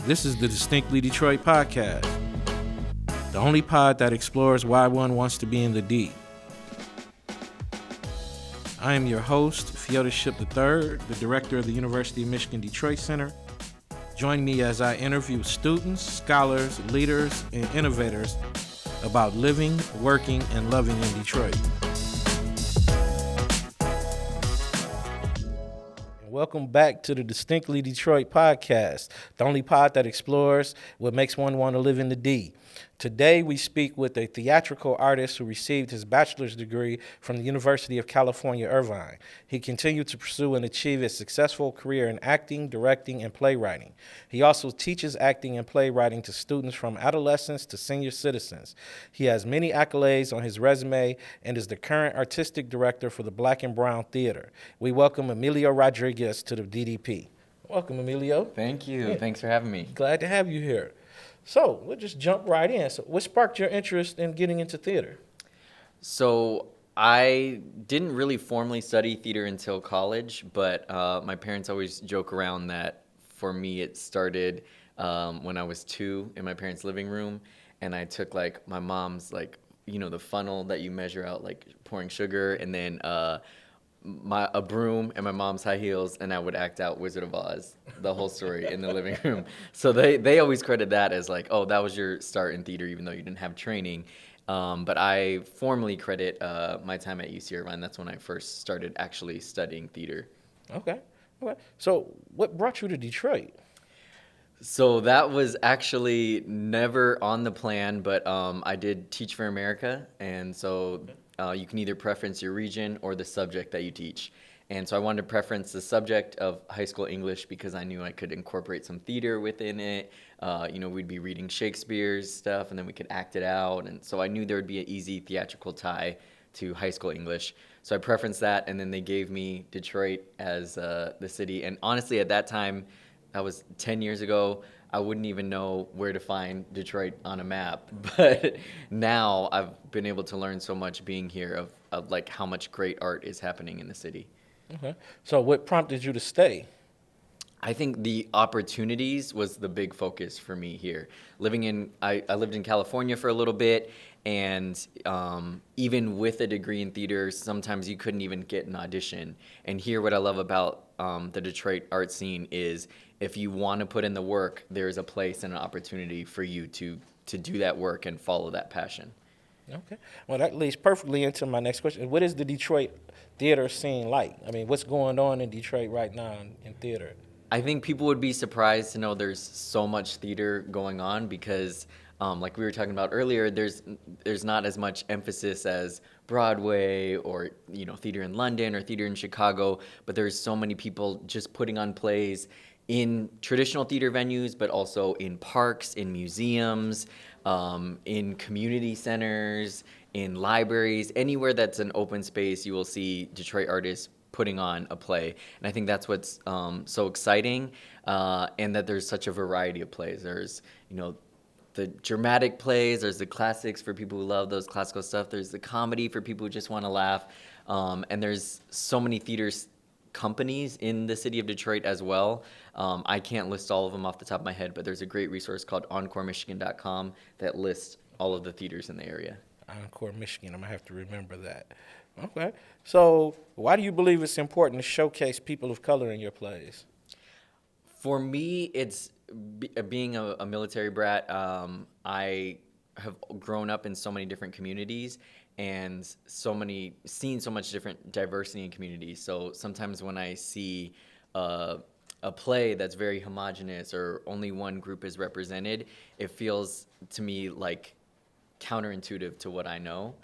This is the Distinctly Detroit podcast, the only pod that explores why one wants to be in the D. I am your host, Fyodor III, the director of the University of Michigan Detroit Center. Join me as I interview students, scholars, leaders, and innovators about living, working, and loving in Detroit. Welcome back to the Distinctly Detroit podcast, the only pod that explores what makes one want to live in the D. Today, we speak with a theatrical artist who received his bachelor's degree from the University of California Irvine. He continued to pursue and achieve a successful career in acting, directing, and playwriting. He also teaches acting and playwriting to students from adolescents to senior citizens. He has many accolades on his resume and is the current artistic director for the Black and Brown Theater. We welcome Emilio Rodriguez to the DDP. Welcome, Emilio. Thank you. Yeah. Thanks for having me. Glad to have you here. So we'll just jump right in. So what sparked your interest in getting into theater? So I didn't really formally study theater until college, but my parents always joke around that for me it started when I was 2 in my parents' living room, and I took like my mom's the funnel that you measure out like pouring sugar, and then a broom and my mom's high heels, and I would act out Wizard of Oz, the whole story in the living room. So they always credit that as like, oh, that was your start in theater, even though you didn't have training. But I formally credit my time at UC Irvine. That's when I first started actually studying theater. Okay. So what brought you to Detroit? So that was actually never on the plan, but I did Teach for America, and so you can either preference your region or the subject that you teach. And so I wanted to preference the subject of high school English because I knew I could incorporate some theater within it. We'd be reading Shakespeare's stuff, and then we could act it out. And so I knew there would be an easy theatrical tie to high school English. So I preferenced that, and then they gave me Detroit as the city. And honestly, at that time, that was 10 years ago, I wouldn't even know where to find Detroit on a map. But now I've been able to learn so much being here of like how much great art is happening in the city. Okay. So what prompted you to stay? I think the opportunities was the big focus for me here. I lived in California for a little bit, and even with a degree in theater, sometimes you couldn't even get an audition. And here, what I love about the Detroit art scene is if you want to put in the work, there's a place and an opportunity for you to do that work and follow that passion. Okay. Well, that leads perfectly into my next question. What is the Detroit theater scene like? I mean, what's going on in Detroit right now in theater? I think people would be surprised to know there's so much theater going on because, like we were talking about earlier, there's not as much emphasis as Broadway or theater in London or theater in Chicago, but there's so many people just putting on plays in traditional theater venues, but also in parks, in museums, in community centers, in libraries, anywhere that's an open space, you will see Detroit artists putting on a play. And I think that's what's so exciting, and that there's such a variety of plays. There's, the dramatic plays, there's the classics for people who love those classical stuff, there's the comedy for people who just want to laugh, and there's so many theater companies in the city of Detroit as well. I can't list all of them off the top of my head, but there's a great resource called EncoreMichigan.com that lists all of the theaters in the area. Encore, Michigan. I'm going to have to remember that. Okay. So why do you believe it's important to showcase people of color in your plays? For me, it's being a military brat. I have grown up in so many different communities and seen so much different diversity in communities. So sometimes when I see a play that's very homogenous or only one group is represented, it feels to me like counterintuitive to what I know.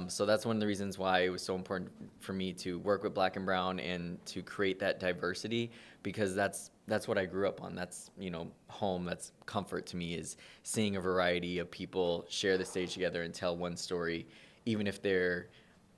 So that's one of the reasons why it was so important for me to work with Black and Brown and to create that diversity, because that's what I grew up on. That's, home. That's comfort to me, is seeing a variety of people share the stage together and tell one story. Even if their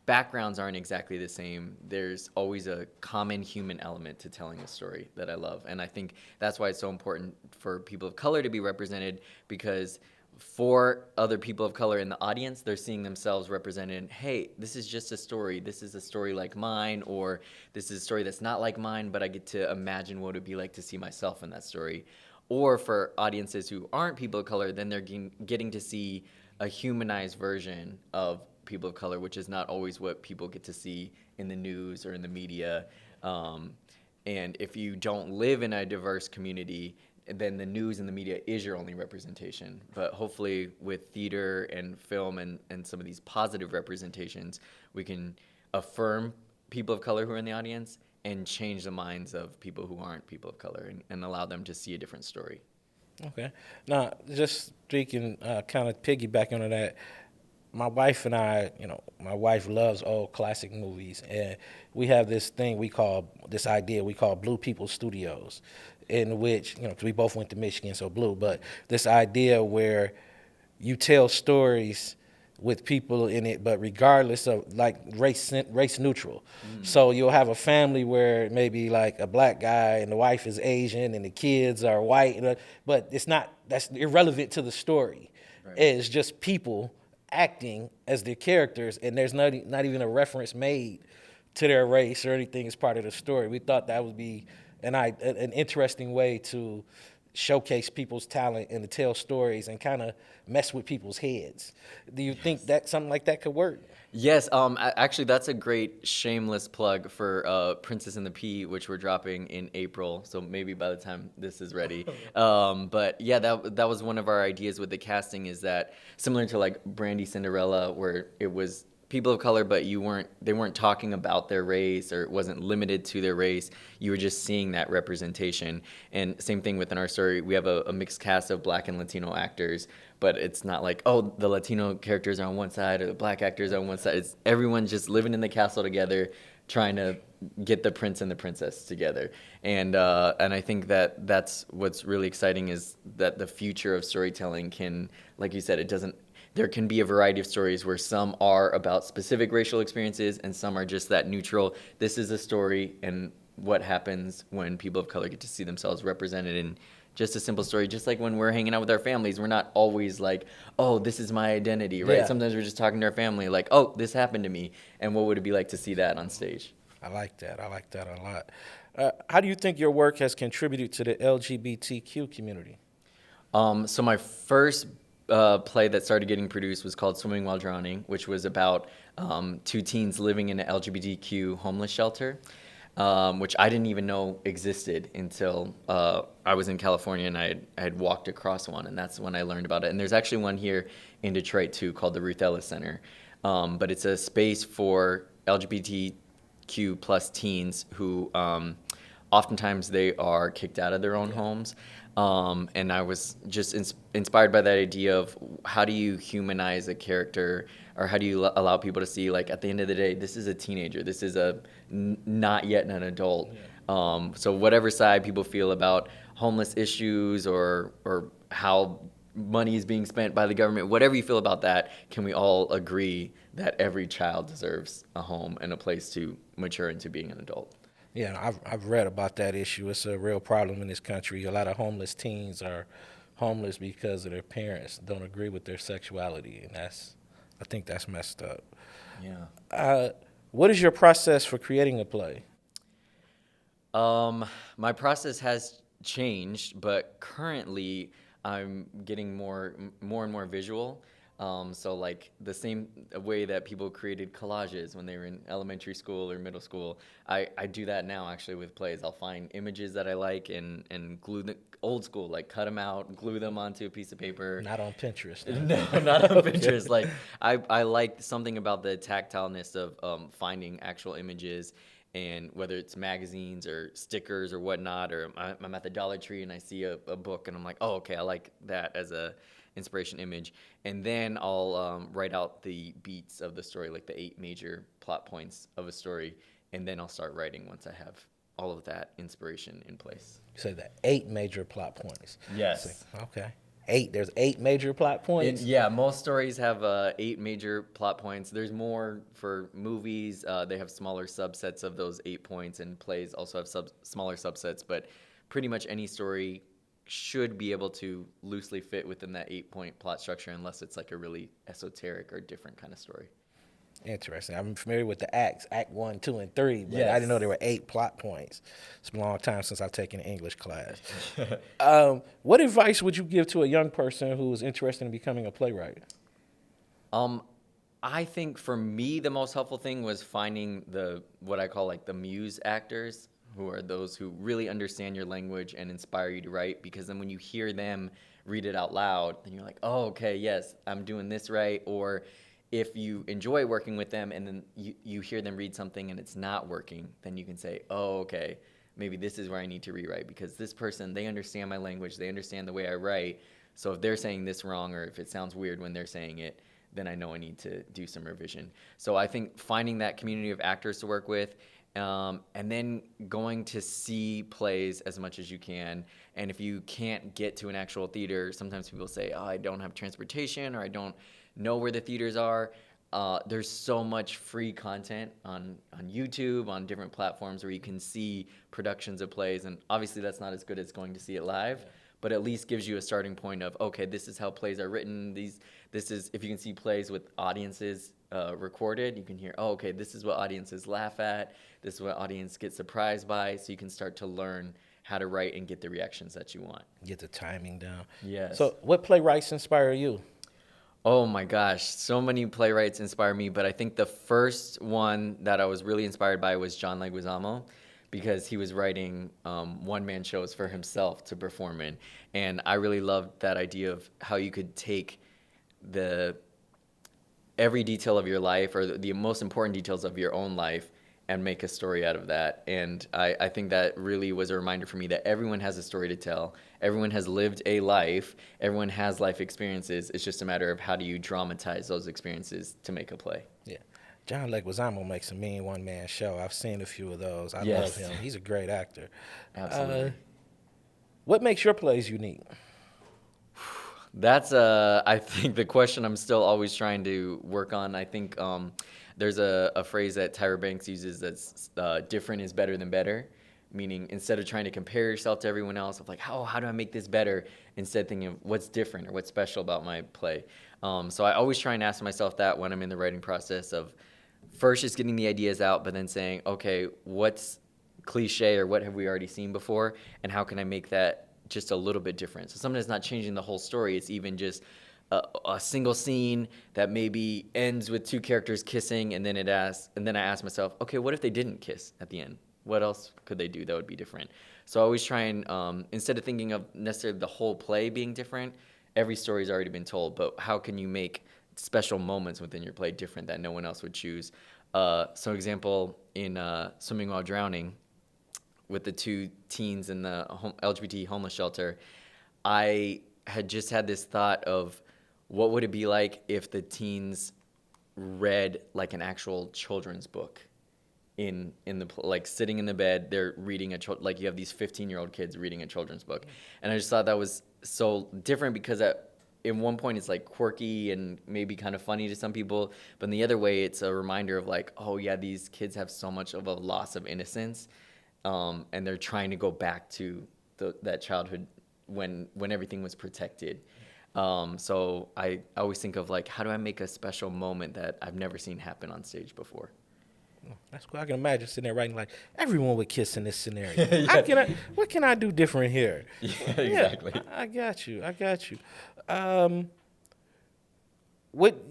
backgrounds aren't exactly the same, there's always a common human element to telling a story that I love. And I think that's why it's so important for people of color to be represented, because for other people of color in the audience, they're seeing themselves represented. Hey, this is just a story. This is a story like mine, or this is a story that's not like mine, but I get to imagine what it would be like to see myself in that story. Or for audiences who aren't people of color, then they're getting to see a humanized version of people of color, which is not always what people get to see in the news or in the media. And if you don't live in a diverse community, then the news and the media is your only representation. But hopefully with theater and film and some of these positive representations, we can affirm people of color who are in the audience and change the minds of people who aren't people of color and allow them to see a different story. Okay. Now, just speaking, kind of piggybacking on that, my wife and I, my wife loves old classic movies, and we have this idea we call Blue People Studios, in which, 'cause we both went to Michigan, so blue, but this idea where you tell stories with people in it, but regardless of like race neutral. So you'll have a family where maybe like a black guy and the wife is Asian and the kids are white, but that's irrelevant to the story. Right. It's just people acting as their characters, and there's not even a reference made to their race or anything as part of the story. We thought that would be an interesting way to showcase people's talent and to tell stories and kind of mess with people's heads. Do you think that something like that could work? Yes, actually, that's a great shameless plug for Princess and the Pea, which we're dropping in April. So maybe by the time this is ready. But yeah, that was one of our ideas with the casting, is that similar to like Brandy Cinderella, where it was people of color, but they weren't talking about their race, or it wasn't limited to their race. You were just seeing that representation. And same thing within our story. We have a mixed cast of Black and Latino actors, but it's not like, oh, the Latino characters are on one side or the Black actors are on one side. It's everyone just living in the castle together, trying to get the prince and the princess together. And I think that's what's really exciting, is that the future of storytelling can, like you said, there can be a variety of stories where some are about specific racial experiences and some are just that neutral. This is a story, and what happens when people of color get to see themselves represented in just a simple story. Just like when we're hanging out with our families, we're not always like, oh, this is my identity, right? Yeah. Sometimes we're just talking to our family like, oh, this happened to me. And what would it be like to see that on stage? I like that a lot. How do you think your work has contributed to the LGBTQ community? So my first play that started getting produced was called Swimming While Drowning, which was about two teens living in an LGBTQ homeless shelter, which I didn't even know existed until I was in California and I had walked across one, and that's when I learned about it. And there's actually one here in Detroit too, called the Ruth Ellis Center, but it's a space for LGBTQ plus teens who oftentimes they are kicked out of their own homes. And I was just inspired by that idea of how do you humanize a character, or how do you allow people to see, like, at the end of the day, this is a teenager, this is not yet an adult. Yeah. So whatever side people feel about homeless issues or how money is being spent by the government, whatever you feel about that, can we all agree that every child deserves a home and a place to mature into being an adult? Yeah, I've read about that issue. It's a real problem in this country. A lot of homeless teens are homeless because of their parents don't agree with their sexuality, and I think that's messed up. Yeah. What is your process for creating a play? My process has changed, but currently I'm getting more and more visual. So like the same way that people created collages when they were in elementary school or middle school, I do that now actually with plays. I'll find images that I like and glue the old school, like cut them out, glue them onto a piece of paper. Not on Pinterest. No, not on Pinterest. Like I like something about the tactileness of finding actual images, and whether it's magazines or stickers or whatnot, or I'm at the Dollar Tree and I see a book and I'm like, oh, okay, I like that as a inspiration image. And then I'll write out the beats of the story, like the 8 major plot points of a story, and then I'll start writing once I have all of that inspiration in place. You said that 8 major plot points. Yes. Okay. 8. There's 8 major plot points. Yeah, most stories have 8 major plot points. There's more for movies. They have smaller subsets of those 8 points, and plays also have smaller subsets. But pretty much any story should be able to loosely fit within that 8-point plot structure, unless it's like a really esoteric or different kind of story. Interesting. I'm familiar with the acts, Act 1, 2, and 3, but I Yes. didn't know there were 8 plot points. It's been a long time since I've taken an English class. What advice would you give to a young person who is interested in becoming a playwright? I think for me, the most helpful thing was finding what I call like the muse actors, who are those who really understand your language and inspire you to write. Because then when you hear them read it out loud, then you're like, oh, okay, yes, I'm doing this right. Or if you enjoy working with them and then you hear them read something and it's not working, then you can say, oh, okay, maybe this is where I need to rewrite, because this person, they understand my language, they understand the way I write. So if they're saying this wrong, or if it sounds weird when they're saying it, then I know I need to do some revision. So I think finding that community of actors to work with, and then going to see plays as much as you can. And if you can't get to an actual theater, sometimes people say, oh, I don't have transportation, or I don't know where the theaters are. There's so much free content on YouTube, on different platforms, where you can see productions of plays. And obviously that's not as good as going to see it live, but at least gives you a starting point of, okay, this is how plays are written. This is, if you can see plays with audiences recorded, you can hear, oh, okay, this is what audiences laugh at. This is what audience gets surprised by. So you can start to learn how to write and get the reactions that you want. Get the timing down. Yes. So what playwrights inspire you? Oh my gosh, so many playwrights inspire me, but I think the first one that I was really inspired by was John Leguizamo, because he was writing one-man shows for himself to perform in. And I really loved that idea of how you could take every detail of your life, or the most important details of your own life, and make a story out of that. And I think that really was a reminder for me that everyone has a story to tell. Everyone has lived a life. Everyone has life experiences. It's just a matter of how do you dramatize those experiences to make a play. Yeah. John Leguizamo makes a mean one-man show. I've seen a few of those. I Yes. love him. He's a great actor. Absolutely. What makes your plays unique? That's I think the question I'm still always trying to work on. I think there's a phrase that Tyra Banks uses that's different is better than better, meaning instead of trying to compare yourself to everyone else of like, how do I make this better, instead thinking of what's different or what's special about my play. So I always try and ask myself that when I'm in the writing process of first just getting the ideas out, but then saying, okay, what's cliche or what have we already seen before, and how can I make that just a little bit different? So sometimes it's not changing the whole story. It's even just a single scene that maybe ends with two characters kissing, and then I ask myself, okay, what if they didn't kiss at the end? What else could they do that would be different? So I always try and instead of thinking of necessarily the whole play being different, every story's already been told, but how can you make special moments within your play different that no one else would choose? So example, in Swimming While Drowning, with the two teens in the LGBT homeless shelter, I had just had this thought of what would it be like if the teens read like an actual children's book in the like sitting in the bed, they're reading like you have these 15-year-old kids reading a children's book. And I just thought that was so different, because in one point it's like quirky and maybe kind of funny to some people, but in the other way it's a reminder of like, oh yeah, these kids have so much of a loss of innocence. And they're trying to go back to that childhood when everything was protected. So I always think of like, how do I make a special moment that I've never seen happen on stage before? That's cool. I can imagine sitting there writing like, everyone would kiss in this scenario. What can I do different here? Yeah, exactly. Yeah, I got you.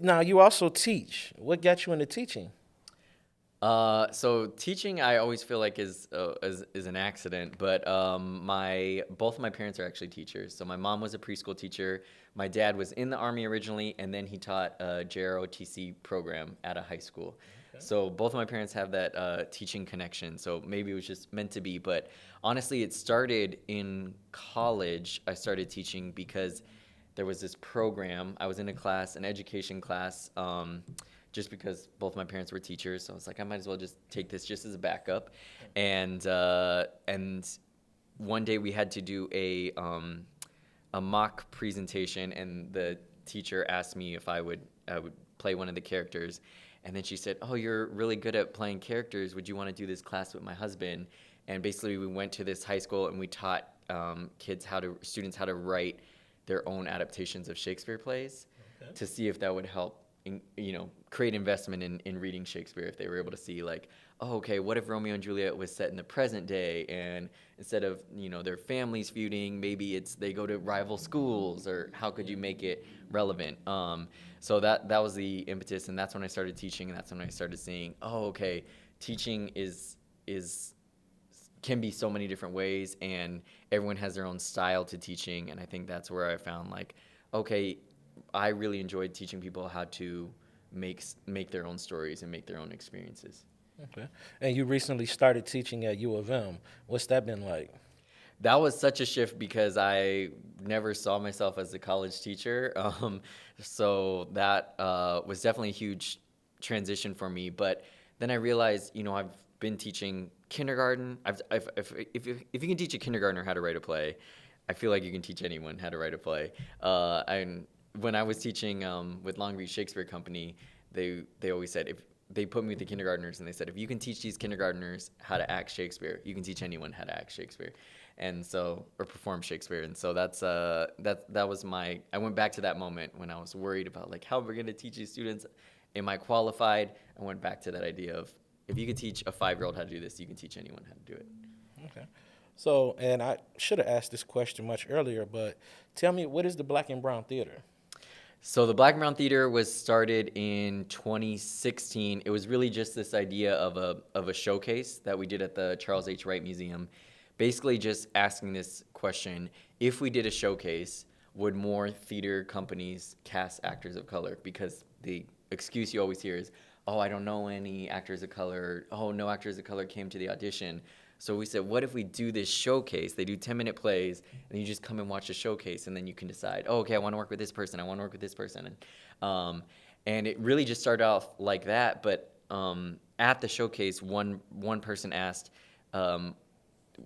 Now you also teach. What got you into teaching? So teaching, I always feel like is an accident, but both of my parents are actually teachers. So my mom was a preschool teacher. My dad was in the Army originally, and then he taught a JROTC program at a high school. Okay. So both of my parents have that teaching connection. So maybe it was just meant to be. But honestly, it started in college. I started teaching because there was this program. I was in an education class. Just because both my parents were teachers, so I was like, I might as well just take this just as a backup. And one day we had to do a mock presentation, and the teacher asked me if I would play one of the characters, and then she said, "Oh, you're really good at playing characters. Would you want to do this class with my husband?" And basically, we went to this high school and we taught students how to write their own adaptations of Shakespeare plays, to see if that would help create investment in reading Shakespeare if they were able to see like, oh, okay, what if Romeo and Juliet was set in the present day, and instead of their families feuding, maybe they go to rival schools, or how could you make it relevant? So that was the impetus, and that's when I started teaching, and that's when I started seeing, oh, okay, teaching is can be so many different ways, and everyone has their own style to teaching, and I think that's where I found like, okay, I really enjoyed teaching people how to make their own stories and make their own experiences. Okay. And you recently started teaching at U of M. What's that been like? That was such a shift because I never saw myself as a college teacher. So that was definitely a huge transition for me. But then I realized, I've been teaching kindergarten. If you can teach a kindergartner how to write a play, I feel like you can teach anyone how to write a play. And when I was teaching with Long Beach Shakespeare Company, they always said, if they put me with the kindergartners, and they said, if you can teach these kindergartners how to act Shakespeare, you can teach anyone how to act Shakespeare, and so, or perform Shakespeare. And so that was I went back to that moment when I was worried about like, how we're going to teach these students. Am I qualified? I went back to that idea of, if you could teach a 5-year-old how to do this, you can teach anyone how to do it. Okay. So, and I should have asked this question much earlier, but tell me, what is the Black and Brown Theater? So the Black and Brown Theater was started in 2016. It was really just this idea of a showcase that we did at the Charles H. Wright Museum. Basically just asking this question, if we did a showcase, would more theater companies cast actors of color? Because the excuse you always hear is, oh, I don't know any actors of color. Oh, no actors of color came to the audition. So we said, what if we do this showcase? They do 10-minute plays, and you just come and watch the showcase, and then you can decide, oh, okay, I want to work with this person. I want to work with this person. And it really just started off like that. But at the showcase, one person asked,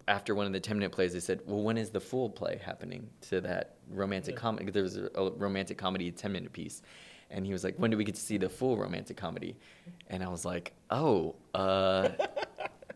after one of the 10-minute plays, they said, well, when is the full play happening to that romantic comedy? There was a romantic comedy 10-minute piece. And he was like, when do we get to see the full romantic comedy? And I was like, oh,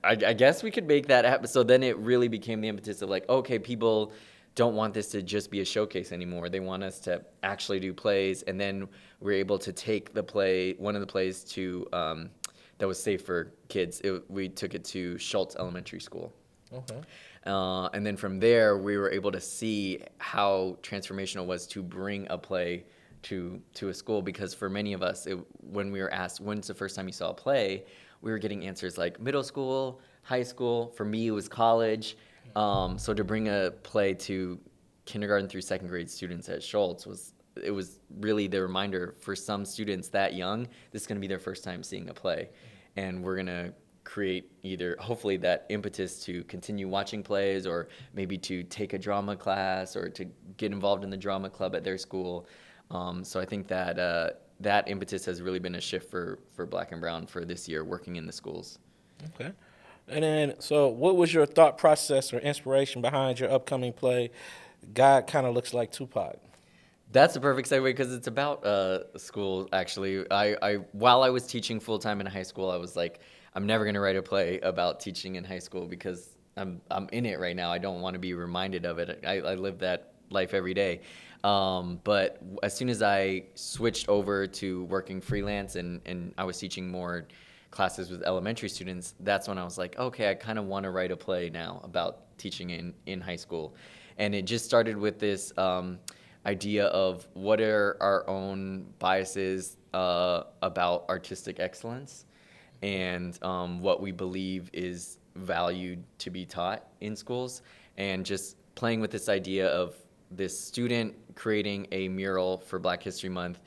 I guess we could make that happen. So then it really became the impetus of like, okay, people don't want this to just be a showcase anymore. They want us to actually do plays. And then we're able to take one of the plays to, that was safe for kids. We took it to Schultz Elementary School. Okay. And then from there, we were able to see how transformational it was to bring a play to a school, because for many of us, when we were asked, when's the first time you saw a play, we were getting answers like middle school, high school. For me, it was college. So to bring a play to kindergarten through second grade students at Schultz was really the reminder for some students that young, this is going to be their first time seeing a play. And we're going to create either hopefully that impetus to continue watching plays, or maybe to take a drama class, or to get involved in the drama club at their school. So I think that that impetus has really been a shift for Black and Brown for this year, working in the schools. Okay. And then, so what was your thought process or inspiration behind your upcoming play, God Kind of Looks Like Tupac? That's a perfect segue, because it's about school, actually. While I was teaching full-time in high school, I was like, I'm never going to write a play about teaching in high school, because I'm in it right now. I don't want to be reminded of it. I live that life every day. But as soon as I switched over to working freelance, and I was teaching more classes with elementary students, that's when I was like, okay, I kind of want to write a play now about teaching in high school. And it just started with this idea of what are our own biases about artistic excellence, and what we believe is valued to be taught in schools, and just playing with this idea of this student creating a mural for Black History Month,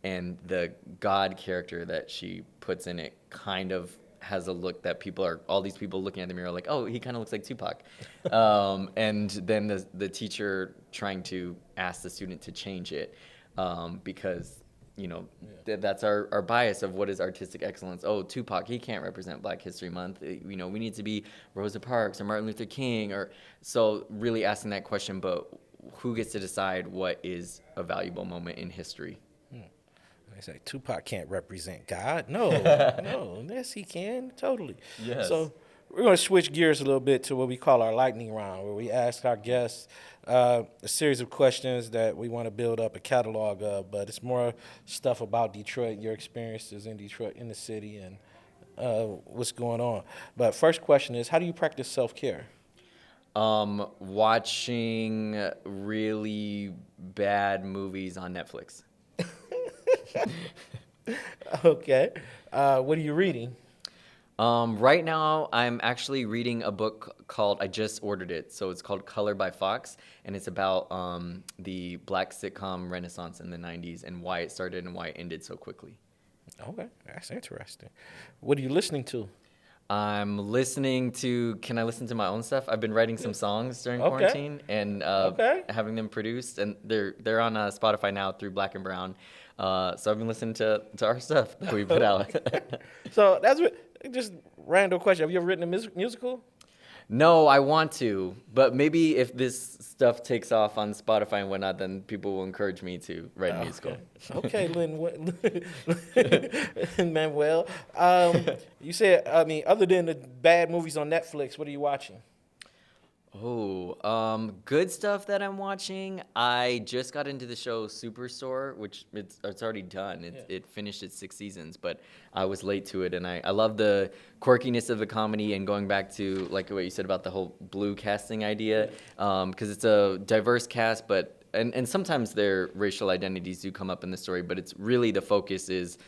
and the God character that she puts in it kind of has a look that all these people looking at the mural like, oh, he kind of looks like Tupac. And then the teacher trying to ask the student to change it, because that's our bias of what is artistic excellence. Oh, Tupac, he can't represent Black History Month. We need to be Rosa Parks or Martin Luther King, so really asking that question, but who gets to decide what is a valuable moment in history? They say Tupac can't represent God. No, no, yes he can, totally. Yes. So We're going to switch gears a little bit to what we call our lightning round, where we ask our guests a series of questions that we want to build up a catalog of, but it's more stuff about Detroit, your experiences in Detroit, in the city, and what's going on. But first question is, how do you practice self-care? Watching really bad movies on Netflix. Okay. What are you reading? Right now, I'm actually reading a book called, I just ordered it, so it's called Color by Fox, and it's about the black sitcom renaissance in the 90s and why it started and why it ended so quickly. Okay, that's interesting. What are you listening to? I'm listening to, can I listen to my own stuff? I've been writing some songs during Okay. quarantine and Okay. having them produced, and they're on Spotify now through Black and Brown. So I've been listening to our stuff that we put out. So that's what, just random question. Have you ever written a musical? No, I want to, but maybe if this stuff takes off on Spotify and whatnot, then people will encourage me to write a musical. Okay, Lin Manuel. You said, I mean, other than the bad movies on Netflix, what are you watching? Oh, good stuff that I'm watching. I just got into the show Superstore, which it's already done. It finished its 6 seasons, but I was late to it, and I love the quirkiness of the comedy and going back to like what you said about the whole blue casting idea, because it's a diverse cast, but and sometimes their racial identities do come up in the story, but it's really the focus is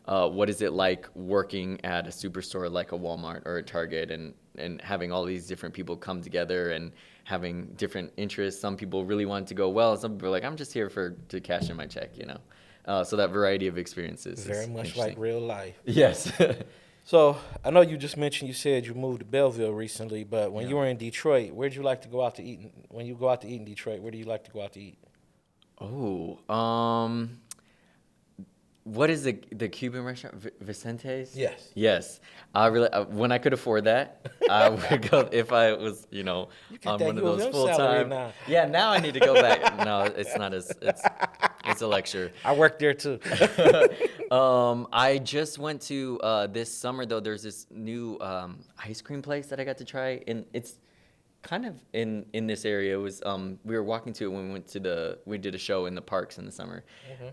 what is it like working at a superstore like a Walmart or a Target and having all these different people come together and having different interests. Some people really want to go well. Some people are like, I'm just here to cash in my check, you know. So that variety of experiences Very is much like real life. Yes. So I know you just mentioned, you said you moved to Belleville recently, but when you were in Detroit, where'd you like to go out to eat? When you go out to eat in Detroit, where do you like to go out to eat? Oh, what is the Cuban restaurant? Vicente's? Yes. Yes. I really when I could afford that, I would go if I was, on one of those full time. Now. Yeah, now I need to go back. No, it's not as it's a lecture. I worked there too. I just went to this summer though. There's this new ice cream place that I got to try, and it's kind of in this area. It was we were walking to it when we did a show in the parks in the summer,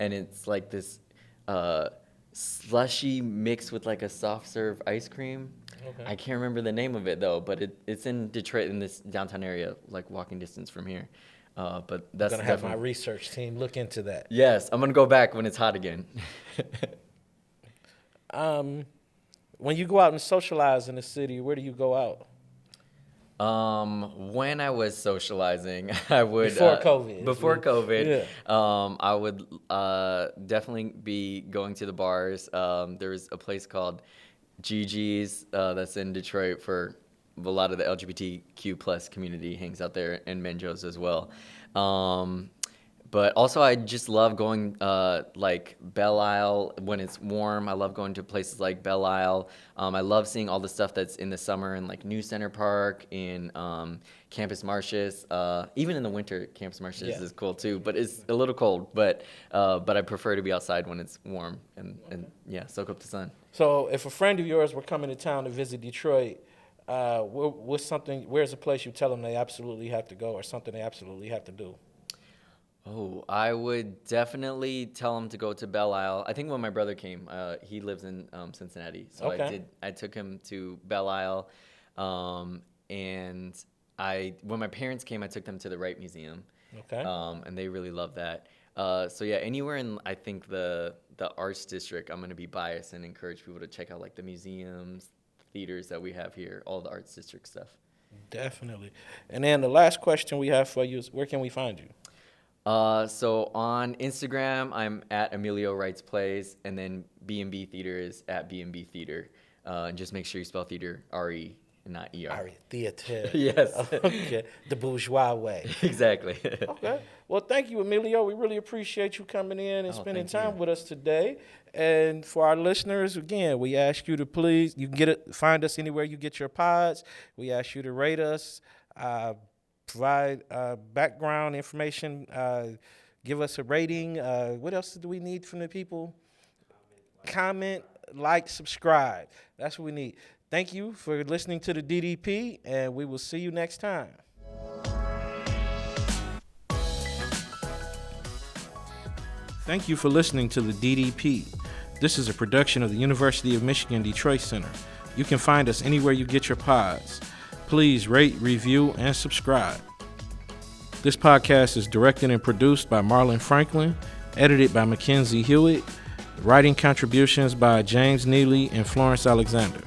and it's like this slushy mixed with like a soft serve ice cream. Okay. I can't remember the name of it though, but it's in Detroit in this downtown area, like walking distance from here. But that's I'm gonna have my research team look into that. Yes, I'm gonna go back when it's hot again. When you go out and socialize in the city, where do you go out? When I was socializing, I would before COVID. Before COVID, yeah. I would definitely be going to the bars. There's a place called Gigi's that's in Detroit for a lot of the LGBTQ plus community hangs out there, and Menjo's as well. But also, I just love going like Belle Isle when it's warm. I love going to places like Belle Isle. I love seeing all the stuff that's in the summer in like New Center Park, in Campus Martius. Even in the winter, Campus Martius is cool too. But it's a little cold. But I prefer to be outside when it's warm and soak up the sun. So, if a friend of yours were coming to town to visit Detroit, where's a place you tell them they absolutely have to go, or something they absolutely have to do? Oh, I would definitely tell him to go to Belle Isle. I think when my brother came, he lives in Cincinnati, so I took him to Belle Isle, and when my parents came, I took them to the Wright Museum. Okay. And they really loved that. So yeah, anywhere in I think the arts district, I'm gonna be biased and encourage people to check out like the museums, theaters that we have here, all the arts district stuff. Definitely. And then the last question we have for you is, where can we find you? So on Instagram, I'm at Emilio Writes Plays, and then B&B Theater is at B&B Theater. And just make sure you spell theater R-E and not E-R. R-E, theater. Yes. Okay, the bourgeois way. Exactly. Okay. Well, thank you, Emilio. We really appreciate you coming in and spending time with us today. And for our listeners, again, we ask you to please, you can find us anywhere you get your pods. We ask you to rate us, provide background information, give us a rating. What else do we need from the people? Comment, like, subscribe. That's what we need. Thank you for listening to the DDP, and we will see you next time. Thank you for listening to the DDP. This is a production of the University of Michigan Detroit Center. You can find us anywhere you get your pods. Please rate, review, and subscribe. This podcast is directed and produced by Marlon Franklin, edited by Mackenzie Hewitt, writing contributions by James Neely and Florence Alexander.